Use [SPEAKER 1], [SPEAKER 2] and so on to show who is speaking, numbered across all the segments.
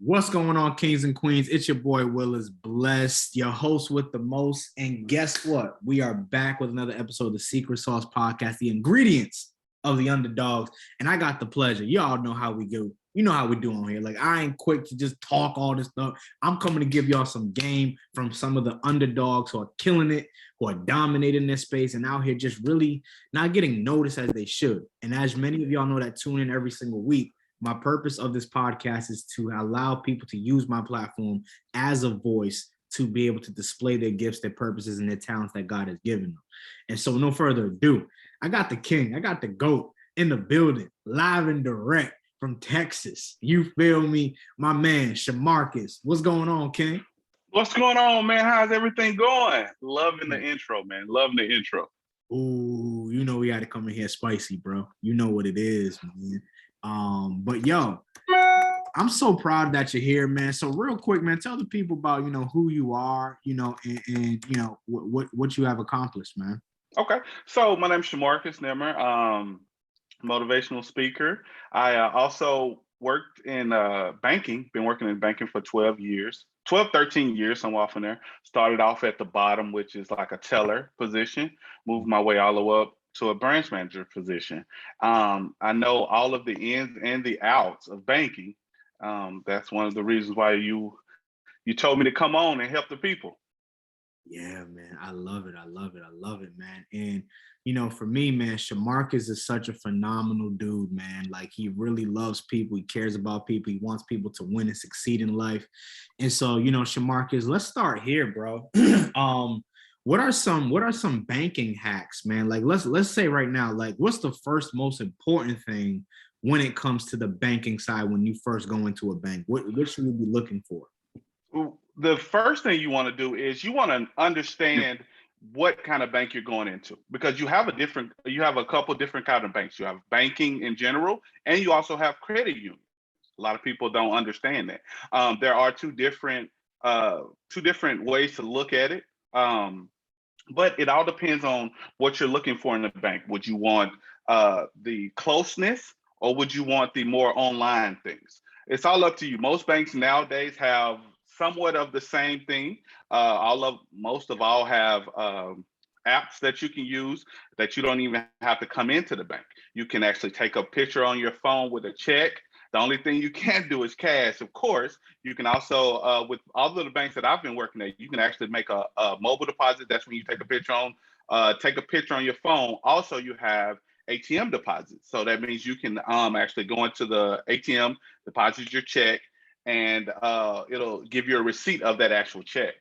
[SPEAKER 1] What's going on, kings and queens? It's your boy Willis Blessed, your host with the most. And guess what? We are back with another episode of the Secret Sauce Podcast, the ingredients of the underdogs. And I got the pleasure. Y'all know how we do. You know how we do on here. Like, I ain't quick to just talk all this stuff. I'm coming to give y'all some game from some of the underdogs who are killing it, who are dominating this space, and out here just really not getting noticed as they should. And as many of y'all know that tune in every single week, my purpose of this podcast is to allow people to use my platform as a voice to be able to display their gifts, their purposes, and their talents that God has given them. And so no further ado, I got the king, I got the GOAT in the building, live and direct from Texas. You feel me? My man, Shamarcus. What's going on, King?
[SPEAKER 2] What's going on, man? How's everything going? Loving the intro, man. Loving the intro.
[SPEAKER 1] Ooh, you know we got to come in here spicy, bro. You know what it is, man. But yo, I'm so proud that you're here, man. So real quick, man, tell the people about, who you are, and what you have accomplished, man.
[SPEAKER 2] Okay. So my name's Shamarcus Nimmer, motivational speaker. I also worked in banking, been working in banking for 13 years, somewhere off in there. Started off at the bottom, which is like a teller position, moved my way all the way up to a branch manager position. I know all of the ins and the outs of banking. That's one of the reasons why you told me to come on and help the people.
[SPEAKER 1] Yeah, man. I love it, man. And, for me, man, Shamarcus is such a phenomenal dude, man. Like, he really loves people. He cares about people. He wants people to win and succeed in life. And so, Shamarcus, let's start here, bro. What are some banking hacks, man? Like, let's say right now, like, what's the first most important thing when it comes to the banking side when you first go into a bank? What should we be looking for?
[SPEAKER 2] The first thing you want to do is you want to understand what kind of bank you're going into, because you have a couple different kind of banks. You have banking in general, and you also have credit unions. A lot of people don't understand that. There are two different ways to look at it. But it all depends on what you're looking for in the bank. Would you want the closeness, or would you want the more online things? It's all up to you. Most banks nowadays have somewhat of the same thing. Most of all have apps that you can use that you don't even have to come into the bank. You can actually take a picture on your phone with a check. The only thing you can't do is cash, of course. You can also, with all of the banks that I've been working at, you can actually make a mobile deposit. That's when you take a picture on your phone. Also, you have ATM deposits. So that means you can actually go into the ATM, deposit your check, and it'll give you a receipt of that actual check.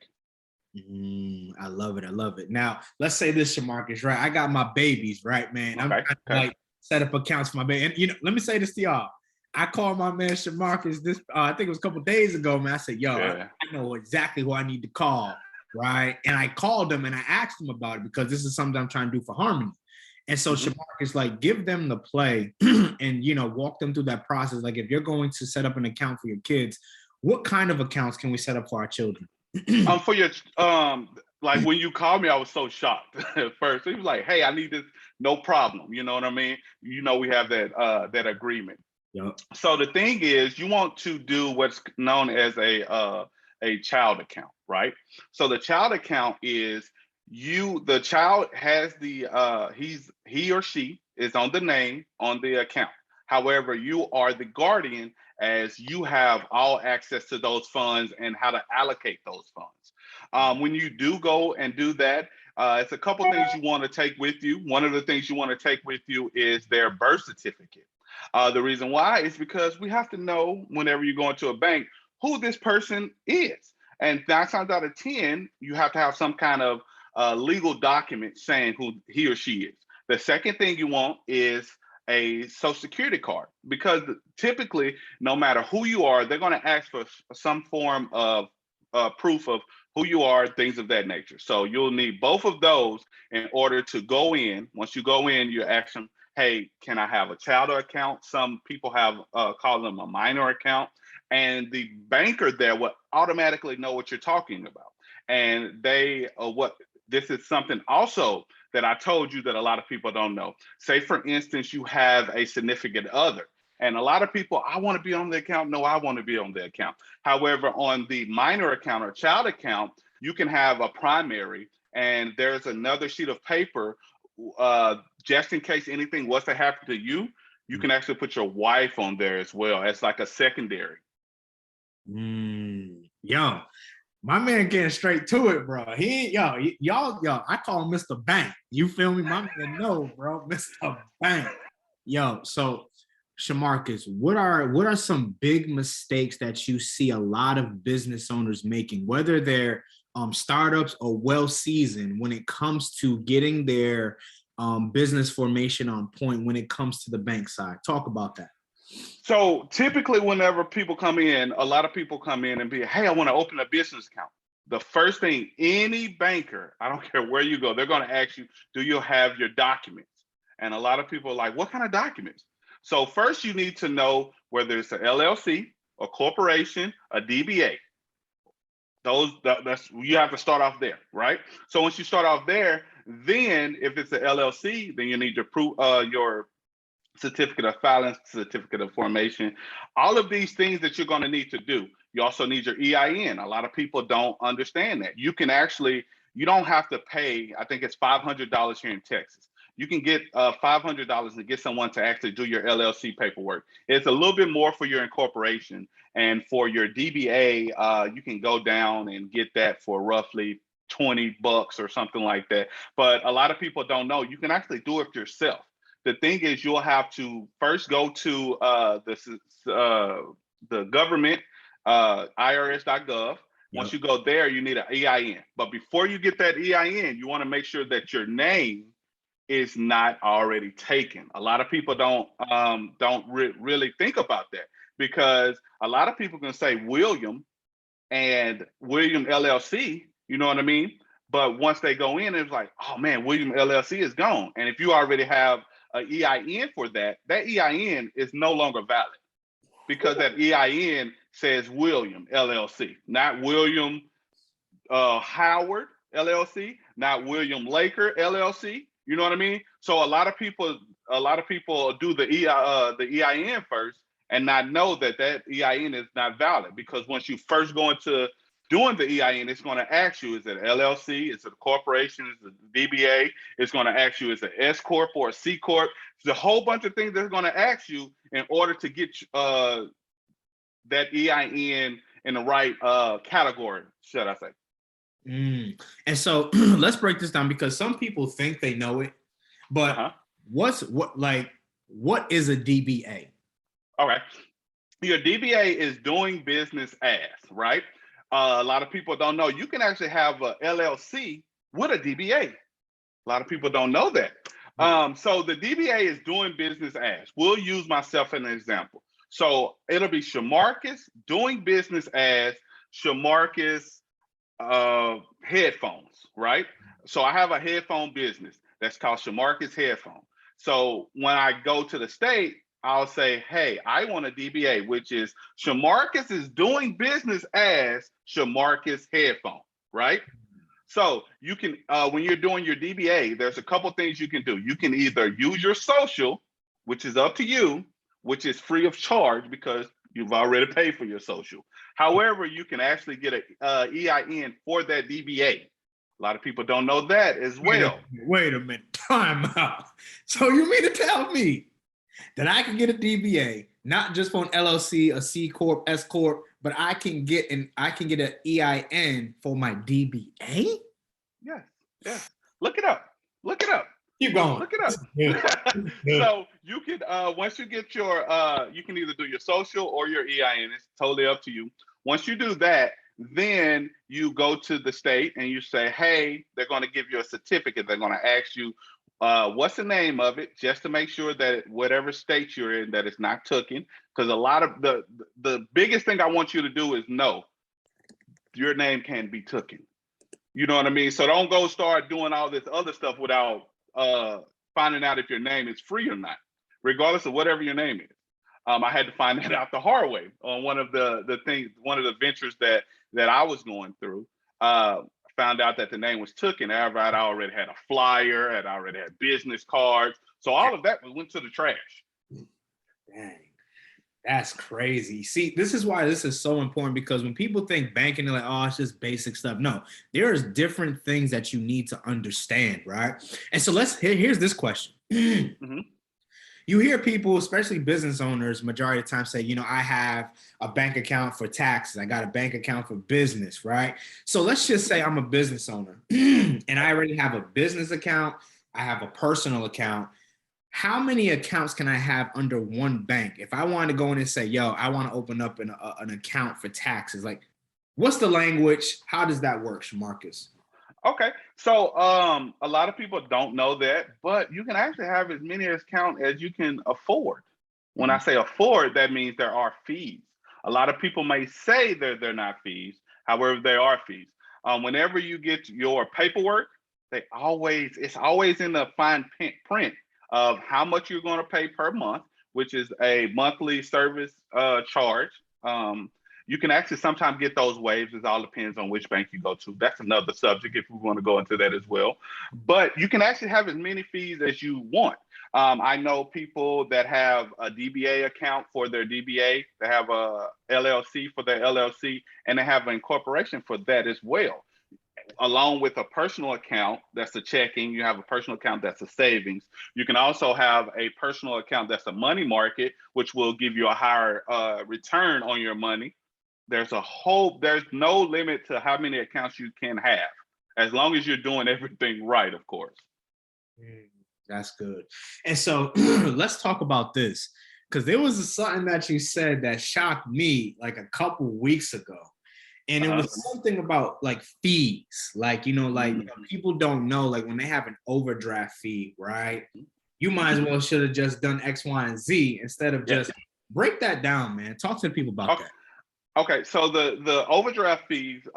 [SPEAKER 1] I love it. Now, let's say this, Shamarcus, right? I got my babies, right, man?
[SPEAKER 2] Okay.
[SPEAKER 1] I'm trying to like set up accounts for my baby. And let me say this to y'all. I called my man Shamarcus I think it was a couple days ago, man. I said, yo,
[SPEAKER 2] Yeah.
[SPEAKER 1] I know exactly who I need to call, right? And I called him and I asked him about it because this is something I'm trying to do for Harmony. And so Shamarcus, like, give them the play and, walk them through that process. Like, if you're going to set up an account for your kids, what kind of accounts can we set up for our children?
[SPEAKER 2] For your like, when you called me, I was so shocked at first. He was like, hey, I need this, no problem. You know what I mean? We have that agreement.
[SPEAKER 1] Yep.
[SPEAKER 2] So the thing is, you want to do what's known as a child account, right? So the child account is the child has he or she is on the name on the account. However, you are the guardian, as you have all access to those funds and how to allocate those funds. When you do go and do that, it's a couple things you want to take with you. One of the things you want to take with you is their birth certificate. The reason why is because we have to know, whenever you go into a bank, who this person is. And 9 times out of 10, you have to have some kind of legal document saying who he or she is. The second thing you want is a social security card, because typically, no matter who you are, they're going to ask for some form of proof of who you are, things of that nature. So you'll need both of those in order to go in. Once you go in, you ask them, hey, can I have a child account? Some people have call them a minor account, and the banker there will automatically know what you're talking about. And this is something also that I told you that a lot of people don't know. Say, for instance, you have a significant other And a lot of people, I want to be on the account. No, I want to be on the account. However, on the minor account or child account, you can have a primary, and there's another sheet of paper just in case anything was to happen to you. You can actually put your wife on there as well as like a secondary.
[SPEAKER 1] Yo, my man getting straight to it, bro. Y'all, I call him Mr. Bank. You feel me? My man, no, bro, Mr. Bank. Yo, so Shamarcus, what are some big mistakes that you see a lot of business owners making, whether they're startups or well-seasoned, when it comes to getting their business formation on point when it comes to the bank side? Talk about that.
[SPEAKER 2] So typically whenever people come in, a lot of people come in and be, hey, I want to open a business account. The first thing, any banker, I don't care where you go, they're going to ask you, do you have your documents? And a lot of people are like, what kind of documents? So first you need to know whether it's an LLC, a corporation, a DBA. That's you have to start off there, right? So once you start off there, then if it's an LLC, then you need to prove your certificate of filing, certificate of formation, all of these things that you're going to need to do. You also need your EIN. A lot of people don't understand that. You don't have to pay, I think it's $500 here in Texas. You can get $500 to get someone to actually do your LLC paperwork. It's a little bit more for your incorporation. And for your DBA, you can go down and get that for roughly $20 or something like that. But a lot of people don't know you can actually do it yourself. The thing is, you'll have to first go to the government, irs.gov. Once you go there, you need an EIN. But before you get that EIN, you want to make sure that your name is not already taken. A lot of people don't really think about that, because a lot of people can say William and William LLC, you know what I mean? But once they go in, it's like, oh man, William LLC is gone. And if you already have an EIN for that EIN is no longer valid, because that EIN says William LLC, not William Howard LLC, not William Laker LLC. You know what I mean? So a lot of people do the EIN first and not know that EIN is not valid, because once you first go into doing the EIN, it's going to ask you, is it LLC? Is it a corporation? Is it a DBA? It's going to ask you, is it S Corp or a C Corp? There's a whole bunch of things that's going to ask you in order to get that EIN in the right category, should I say.
[SPEAKER 1] And so let's break this down, because some people think they know it, but what is a DBA?
[SPEAKER 2] Okay. Your DBA is doing business as, right? A lot of people don't know you can actually have a LLC with a DBA. A lot of people don't know that. So the DBA is doing business as. We'll use myself as an example. So it'll be Shamarcus doing business as Shamarcus headphones, right? So I have a headphone business that's called Shamarcus Headphone. So when I go to the state, I'll say, hey, I want a DBA, which is Shamarcus is doing business as Shamarcus Headphone, right? So you can, when you're doing your DBA, there's a couple things you can do. You can either use your social, which is up to you, which is free of charge because you've already paid for your social. However, you can actually get an EIN for that DBA. A lot of people don't know that as well.
[SPEAKER 1] Wait a minute, time out. So you mean to tell me that I can get a DBA, not just for an LLC, a C Corp, S Corp, but I can get an EIN for my DBA?
[SPEAKER 2] Yes. Look it up.
[SPEAKER 1] Keep going.
[SPEAKER 2] Look it up. So you can once you get your you can either do your social or your EIN. It's totally up to you. Once you do that, then you go to the state and you say, hey, they're going to give you a certificate. They're going to ask you what's the name of it, just to make sure that whatever state you're in, that it's not taken. Because a lot of the biggest thing I want you to do is know your name can be taken. You know what I mean? So don't go start doing all this other stuff without finding out if your name is free or not, regardless of whatever your name is. I had to find that out the hard way on one of the ventures that I was going through. Found out that the name was taken. However, I'd already had a flyer, I'd already had business cards. So all of that went to the trash.
[SPEAKER 1] Dang. That's crazy. See, this is why this is so important, because when people think banking, they're like, oh, it's just basic stuff. No, there's different things that you need to understand, right? And so here's this question.
[SPEAKER 2] Mhm.
[SPEAKER 1] You hear people, especially business owners, majority of the time say, I have a bank account for taxes. I got a bank account for business, right? So let's just say I'm a business owner and I already have a business account. I have a personal account. How many accounts can I have under one bank? If I wanted to go in and say, yo, I want to open up an account for taxes, like, what's the language? How does that work, Shamarcus?
[SPEAKER 2] Okay, so a lot of people don't know that, but you can actually have as many accounts as you can afford. When I say afford, that means there are fees. A lot of people may say that they're not fees, however, there are fees. Whenever you get your paperwork, it's always in the fine print of how much you're going to pay per month, which is a monthly service charge. You can actually sometimes get those waived. It all depends on which bank you go to. That's another subject if we want to go into that as well. But you can actually have as many fees as you want. I know people that have a DBA account for their DBA, they have a LLC for their LLC, and they have an incorporation for that as well. Along with a personal account that's a checking, you have a personal account that's a savings. You can also have a personal account that's a money market, which will give you a higher return on your money. There's no limit to how many accounts you can have, as long as you're doing everything right, of course.
[SPEAKER 1] That's good. And so let's talk about this, because there was something that you said that shocked me like a couple weeks ago. And it
[SPEAKER 2] Uh-huh.
[SPEAKER 1] was something about like fees, like, people don't know, like when they have an overdraft fee, right? You might as well should have just done X, Y, and Z instead of just break that down, man. Talk to the people about
[SPEAKER 2] Okay.
[SPEAKER 1] that.
[SPEAKER 2] Okay. So the overdraft fees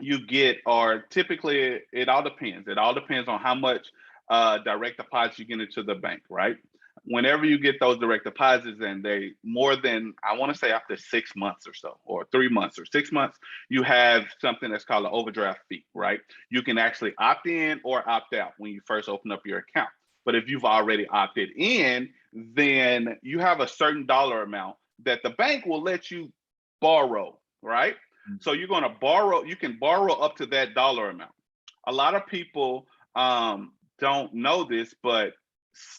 [SPEAKER 2] you get are typically, it all depends. It all depends on how much direct deposits you get into the bank, right? Whenever you get those direct deposits and they more than, I want to say after 6 months or so, or 3 months or 6 months, you have something that's called an overdraft fee, right? You can actually opt in or opt out when you first open up your account. But if you've already opted in, then you have a certain dollar amount that the bank will let you borrow, right? So you're going to borrow, you can borrow up to that dollar amount. A lot of people don't know this, but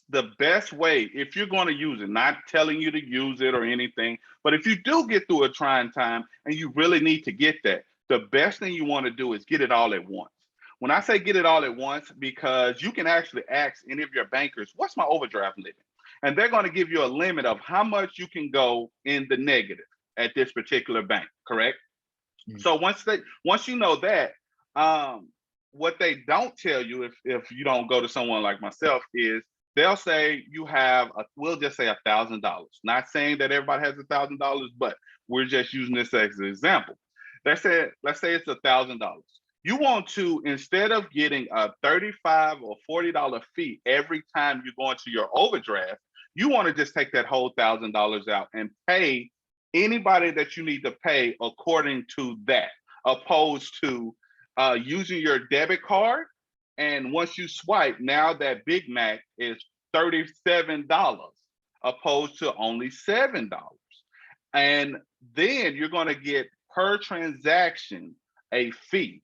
[SPEAKER 2] the best way, if you're going to use it, not telling you to use it or anything, but if you do get through a trying time and you really need to get that, the best thing you want to do is get it all at once. When I say get it all at once, because you can actually ask any of your bankers, what's my overdraft limit? And they're going to give you a limit of how much you can go in the negative at this particular bank, correct? So once you know that, what they don't tell you, if you don't go to someone like myself, is they'll say you have we'll just say $1,000. Not saying that everybody has $1,000, but we're just using this as an example. Let's say it's $1,000. You want to, instead of getting a $35 or $40 fee every time you go into your overdraft, you want to just take that whole $1,000 out and pay anybody that you need to pay according to that, opposed to using your debit card. And once you swipe, now that Big Mac is $37 opposed to only $7. And then you're going to get per transaction a fee.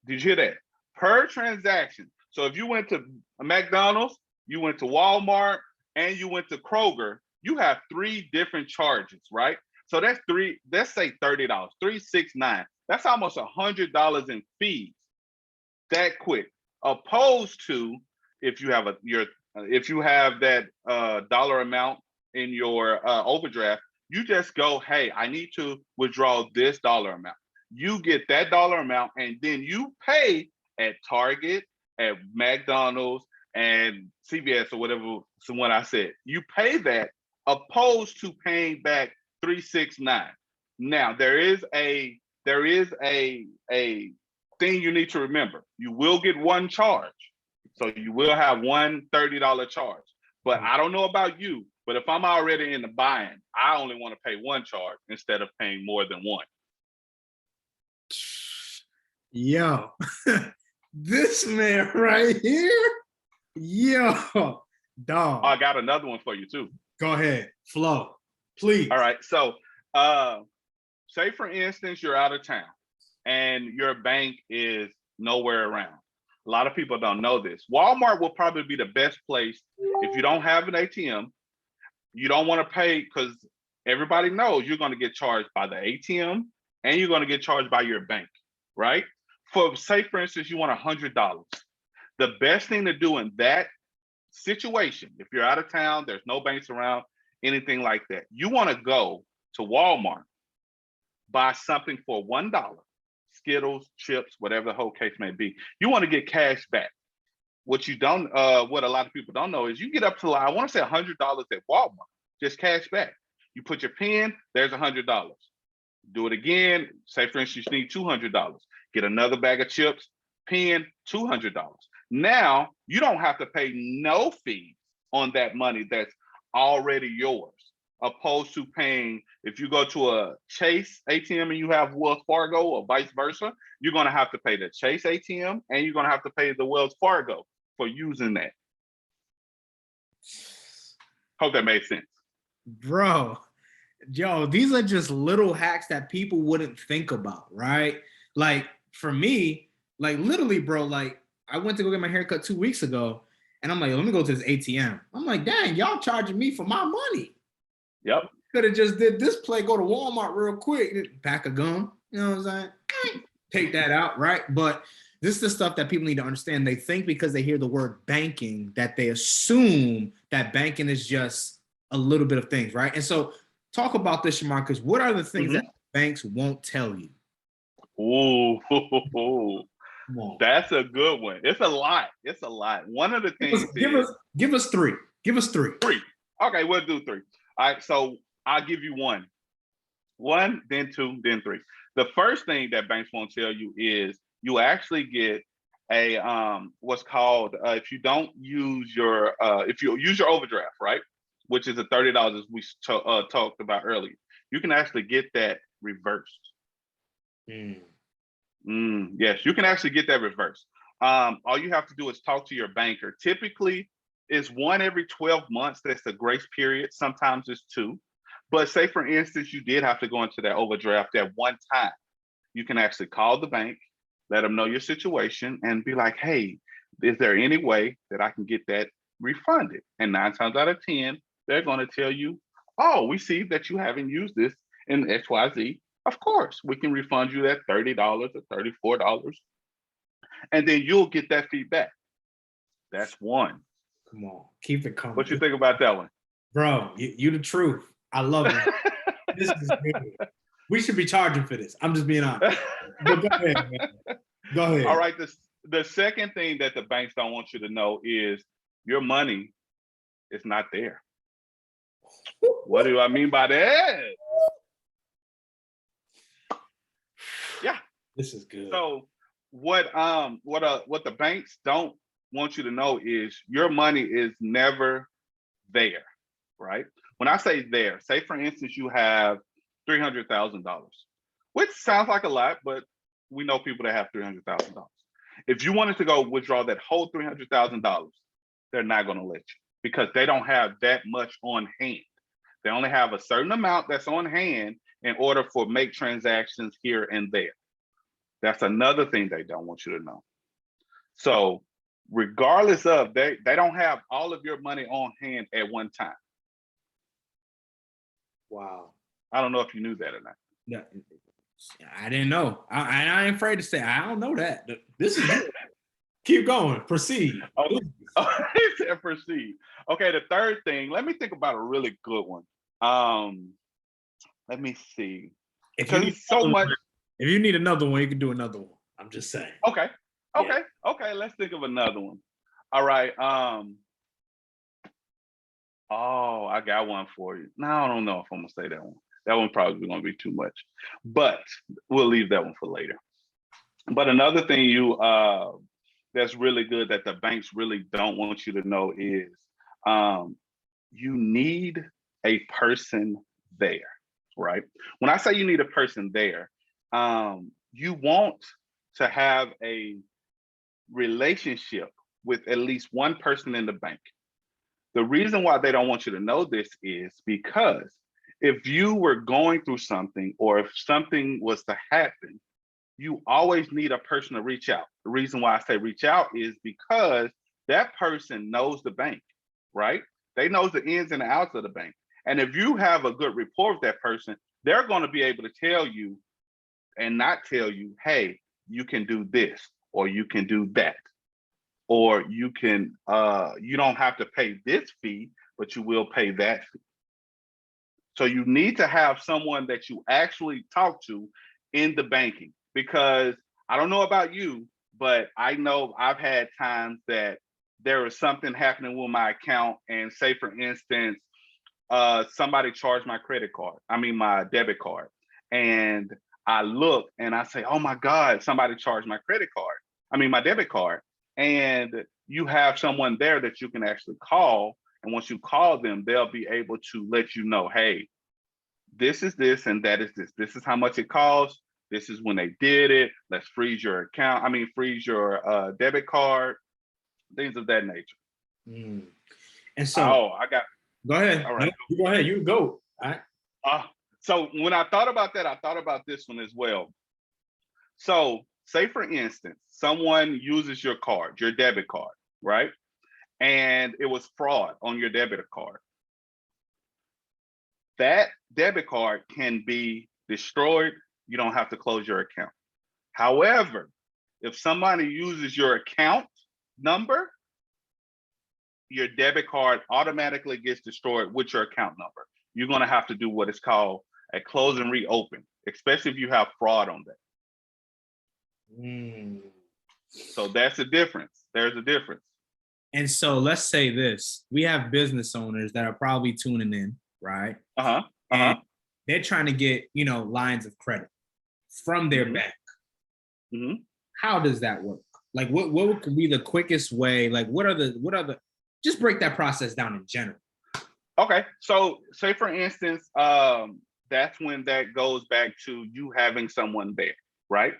[SPEAKER 2] Did you hear that? Per transaction. So if you went to McDonald's, you went to Walmart, and you went to Kroger, you have three different charges, right? So that's let's say $30, 369. That's almost $100 in fees that quick. Opposed to if you have that dollar amount in your overdraft, you just go, hey, I need to withdraw this dollar amount. You get that dollar amount, and then you pay at Target, at McDonald's, and CVS or whatever. So when I said you pay that, opposed to paying back 369. Now there is a thing you need to remember. You will get one charge, so you will have one $30 charge. But I don't know about you, but if I'm already in the buying, I only want to pay one charge instead of paying more than one.
[SPEAKER 1] Yo, this man right here, yo, dog.
[SPEAKER 2] I got another one for you too.
[SPEAKER 1] Go ahead. Flow. Please.
[SPEAKER 2] All right. So say for instance, you're out of town and your bank is nowhere around. A lot of people don't know this. Walmart will probably be the best place if you don't have an ATM. You don't want to pay because everybody knows you're going to get charged by the ATM and you're going to get charged by your bank, right? Say for instance, you want $100. The best thing to do in that situation, if you're out of town, there's no banks around, anything like that, you want to go to Walmart, buy something for $1, Skittles, chips, whatever the whole case may be. You want to get cash back. What a lot of people don't know is you get up to, I want to say $100 at Walmart, just cash back. You put your PIN, there's $100. Do it again. Say for instance, you need $200. Get another bag of chips, PIN, $200. Now you don't have to pay no fees on that money that's already yours, opposed to paying, if you go to a Chase ATM and you have Wells Fargo or vice versa, you're going to have to pay the Chase ATM and you're going to have to pay the Wells Fargo for using that. Hope that made sense.
[SPEAKER 1] Bro, yo, these are just little hacks that people wouldn't think about, right? Like for me, like literally, bro, like I went to go get my haircut 2 weeks ago and I'm like, let me go to this ATM. I'm like, dang, y'all charging me for my money.
[SPEAKER 2] Yep.
[SPEAKER 1] Could have just did this play, go to Walmart real quick, pack a gum, you know what I'm saying? Take that out, right? But this is the stuff that people need to understand. They think because they hear the word banking that they assume that banking is just a little bit of things, right? And so talk about this, Shamarcus. What are the things that banks won't tell you?
[SPEAKER 2] Ooh, that's a good one. It's a lot. It's a lot. One of the things
[SPEAKER 1] give us three. Give us three.
[SPEAKER 2] Three. Okay, we'll do three. All right, so I'll give you one. One, then two, then three. The first thing that banks won't tell you is you actually get a what's called if you use your overdraft, right, which is the $30 we talked about earlier, you can actually get that reversed. Yes, you can actually get that reversed. All you have to do is talk to your banker. Typically, it's one every 12 months. That's the grace period. Sometimes it's two. But say, for instance, you did have to go into that overdraft at one time. You can actually call the bank, let them know your situation, and be like, hey, is there any way that I can get that refunded? And 9 times out of 10, they're going to tell you, oh, we see that you haven't used this in XYZ. Of course, we can refund you that $30 or $34. And then you'll get that feedback. That's one.
[SPEAKER 1] Come on, keep it coming.
[SPEAKER 2] What you think about that one?
[SPEAKER 1] Bro, you the truth. I love it. This is good. We should be charging for this. I'm just being honest. But go ahead, man. Go ahead.
[SPEAKER 2] All right. The second thing that the banks don't want you to know is your money is not there. What do I mean by that? Yeah.
[SPEAKER 1] This is good.
[SPEAKER 2] So what the banks don't want you to know is your money is never there, right? When I say there, say for instance, you have $300,000, which sounds like a lot, but we know people that have $300,000. If you wanted to go withdraw that whole $300,000, they're not going to let you because they don't have that much on hand. They only have a certain amount that's on hand in order for make transactions here and there. That's another thing they don't want you to know. So regardless of, they don't have all of your money on hand at one time.
[SPEAKER 1] Wow.
[SPEAKER 2] I don't know if you knew that or not.
[SPEAKER 1] Yeah, I didn't know. I ain't afraid to say I don't know that. This is good. Keep going. Proceed.
[SPEAKER 2] Proceed. Okay, the third thing, let me think about a really good one. Let me see.
[SPEAKER 1] If you need another one, you can do another one. I'm just saying.
[SPEAKER 2] Okay. Let's think of another one. All right. Oh, I got one for you. No, I don't know if I'm gonna say that one. That one probably gonna be too much, but we'll leave that one for later. But another thing that's really good that the banks really don't want you to know is you need a person there, right? When I say you need a person there, you want to have a relationship with at least one person in the bank. The reason why they don't want you to know this is because if you were going through something or if something was to happen, you always need a person to reach out. The reason why I say reach out is because that person knows the bank, right? They knows the ins and outs of the bank. And if you have a good rapport with that person, they're going to be able to tell you and not tell you, hey, you can do this or you can do that. Or you can you don't have to pay this fee, but you will pay that fee. So you need to have someone that you actually talk to in the banking, because I don't know about you, but I know I've had times that there is something happening with my account, and say for instance, somebody charged my my debit card, and I look and I say, oh my God, somebody charged my my debit card. And you have someone there that you can actually call. And once you call them, they'll be able to let you know, hey, this is this and that is this. This is how much it costs. This is when they did it. Let's freeze your account. Freeze your debit card, things of that nature.
[SPEAKER 1] Mm. And so,
[SPEAKER 2] I got.
[SPEAKER 1] Go ahead.
[SPEAKER 2] All right.
[SPEAKER 1] No, you go ahead. You go. All right.
[SPEAKER 2] So when I thought about that, I thought about this one as well. So say for instance, someone uses your card, your debit card, right? And it was fraud on your debit card. That debit card can be destroyed. You don't have to close your account. However, if somebody uses your account number, your debit card automatically gets destroyed with your account number. You're going to have to do what is called a close and reopen, especially if you have fraud on that.
[SPEAKER 1] Mm.
[SPEAKER 2] So that's the difference. There's a difference.
[SPEAKER 1] And so let's say this, we have business owners that are probably tuning in, right? And they're trying to get, lines of credit from their bank.
[SPEAKER 2] Mm-hmm.
[SPEAKER 1] How does that work? Like what would be the quickest way? Like what are the just break that process down in general.
[SPEAKER 2] Okay. So say for instance, that's when that goes back to you having someone there, right?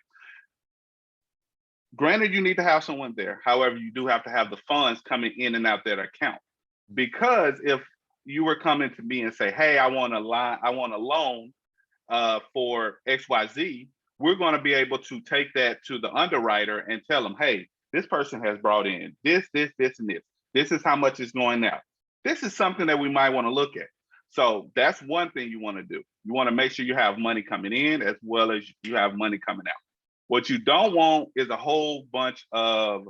[SPEAKER 2] Granted, you need to have someone there. However, you do have to have the funds coming in and out that account. Because if you were coming to me and say, hey, I want a loan for XYZ, we're going to be able to take that to the underwriter and tell them, hey, this person has brought in this, and this. This is how much is going out. This is something that we might want to look at. So that's one thing you want to do. You want to make sure you have money coming in as well as you have money coming out. What you don't want is a whole bunch of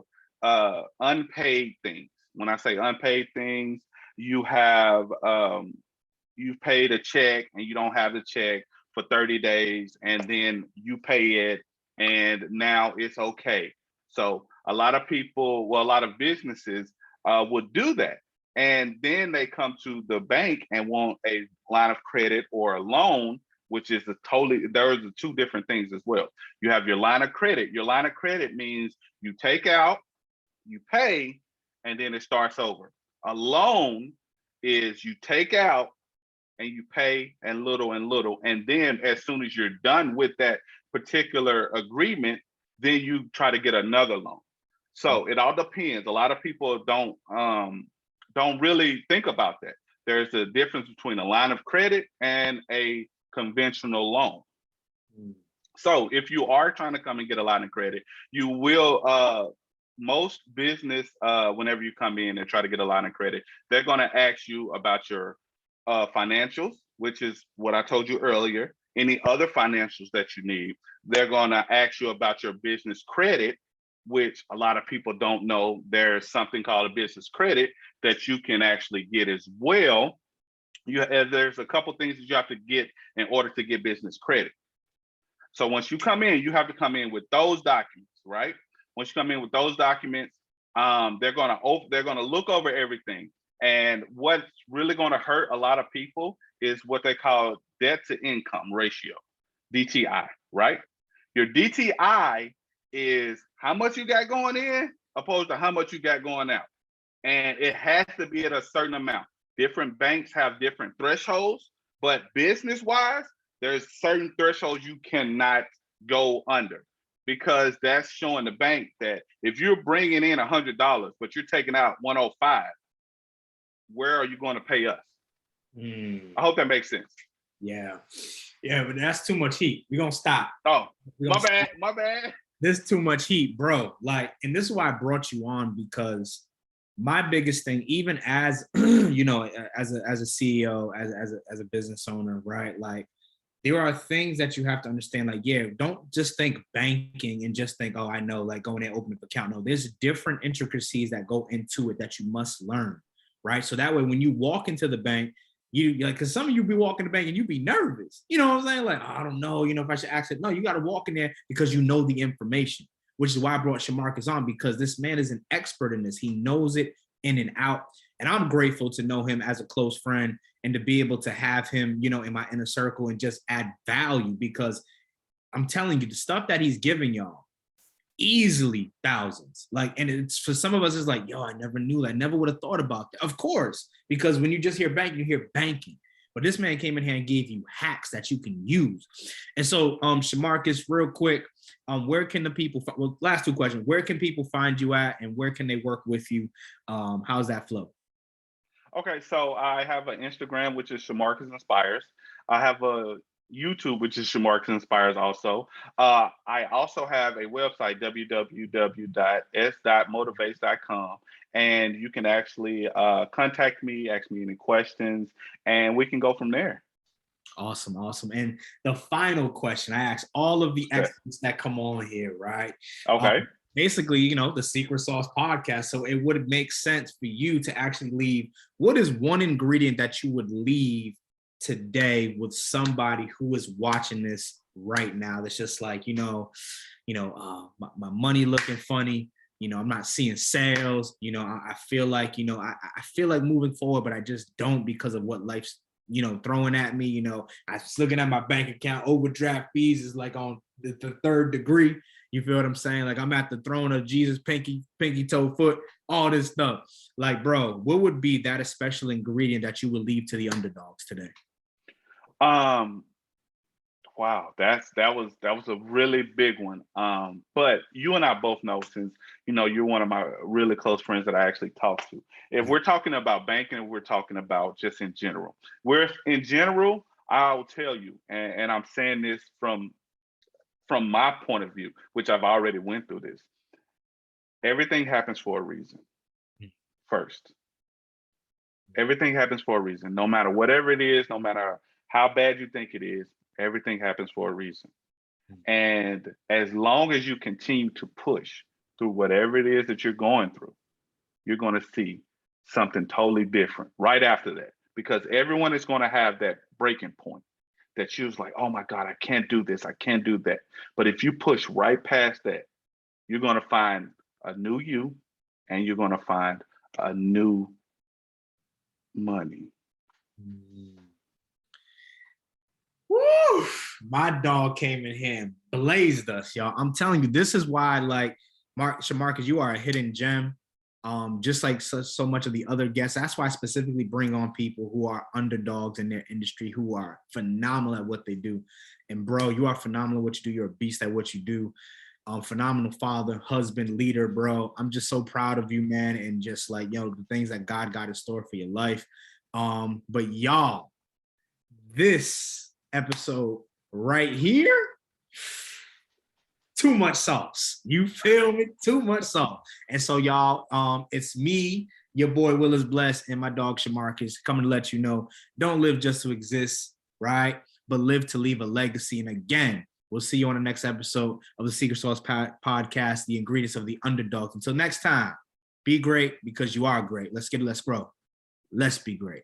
[SPEAKER 2] unpaid things. When I say unpaid things, you have you've paid a check and you don't have the check for 30 days, and then you pay it and now it's okay. So a lot of businesses would do that. And then they come to the bank and want a line of credit or a loan, which is there's two different things as well. You have your line of credit. Your line of credit means you take out, you pay, and then it starts over. A loan is you take out and you pay and little. And then as soon as you're done with that particular agreement, then you try to get another loan. So it all depends. A lot of people don't really think about that. There's a difference between a line of credit and a conventional loan. So if you are trying to come and get a line of credit, you will, most business, whenever you come in and try to get a line of credit, they're going to ask you about your financials, which is what I told you earlier. Any other financials that you need. They're going to ask you about your business credit, which a lot of people don't know. There's something called a business credit that you can actually get as well. There's a couple things that you have to get in order to get business credit. So once you come in, you have to come in with those documents, right? Once you come in with those documents, they're gonna look over everything. And what's really gonna hurt a lot of people is what they call debt to income ratio, DTI, right? Your DTI is how much you got going in opposed to how much you got going out. And it has to be at a certain amount. Different banks have different thresholds, but business-wise, there's certain thresholds you cannot go under, because that's showing the bank that if you're bringing in $100, but you're taking out 105, where are you going to pay us?
[SPEAKER 1] Mm.
[SPEAKER 2] I hope that makes sense.
[SPEAKER 1] Yeah, but that's too much heat. We're gonna stop.
[SPEAKER 2] Oh, my bad.
[SPEAKER 1] This is too much heat, bro. Like, and this is why I brought you on, because my biggest thing, even as you know, as a CEO, as a business owner, right? Like, there are things that you have to understand. Like, yeah, don't just think banking and just think, oh, I know, like going there, open up account. No, there's different intricacies that go into it that you must learn, right? So that way, when you walk into the bank, you like, because some of you be walking the bank and you be nervous. You know what I'm saying? Like, oh, I don't know, if I should ask it. No, you got to walk in there because you know the information, which is why I brought Shamarcus on, because this man is an expert in this. He knows it in and out. And I'm grateful to know him as a close friend and to be able to have him, in my inner circle and just add value, because I'm telling you, the stuff that he's giving y'all, easily thousands. Like, and it's for some of us, it's like, yo, I never knew that. I never would have thought about that. Of course, because when you just hear banking, you hear banking. But this man came in here and gave you hacks that you can use. And so, Shamarcus, real quick, where can the people, last two questions, where can people find you at and where can they work with you? How's that flow?
[SPEAKER 2] Okay, so I have an Instagram, which is Shamarcus Inspires. I have a YouTube, which is Shamarcus Inspires also. I also have a website, www.s.motivates.com. And you can actually contact me, ask me any questions, and we can go from there.
[SPEAKER 1] Awesome. And the final question I ask all of the experts that come on here, right?
[SPEAKER 2] Okay.
[SPEAKER 1] Basically, the Secret Sauce podcast. So it would make sense for you to actually leave. What is one ingredient that you would leave today with somebody who is watching this right now? That's just like, my money looking funny. I'm not seeing sales. I feel like, I feel like moving forward, but I just don't, because of what life's, throwing at me. I was looking at my bank account. Overdraft fees is like on the third degree. You feel what I'm saying? Like, I'm at the throne of Jesus, pinky toe foot, all this stuff. Like, bro, what would be that special ingredient that you would leave to the underdogs today?
[SPEAKER 2] Wow, that was a really big one. But you and I both know, since you're one of my really close friends that I actually talk to. If we're talking about banking, we're talking about just in general. I'll tell you, and I'm saying this from my point of view, which I've already went through this. Everything happens for a reason. First, everything happens for a reason. No matter whatever it is, no matter how bad you think it is, everything happens for a reason. And as long as you continue to push through whatever it is that you're going through, you're going to see something totally different right after that, because everyone is going to have that breaking point that you was like, oh my God, I can't do this, I can't do that. But if you push right past that, you're going to find a new you, and you're going to find a new money.
[SPEAKER 1] Woo! My dog came in here and blazed us, y'all. I'm telling you, this is why, like, Shamarcus, you are a hidden gem. Just like so much of the other guests. That's why I specifically bring on people who are underdogs in their industry, who are phenomenal at what they do. And bro, you are phenomenal at what you do. You're a beast at what you do. Phenomenal father, husband, leader, bro. I'm just so proud of you, man. And just like, the things that God got in store for your life. But y'all, this episode right here, too much sauce. You feel me? Too much sauce. And so, y'all, it's me, your boy Will is Blessed, and my dog Shamarcus, coming to let you know, don't live just to exist, right? But live to leave a legacy. And again, we'll see you on the next episode of the Secret Sauce podcast, the ingredients of the underdogs. Until next time, be great, because you are great. Let's grow. Let's be great.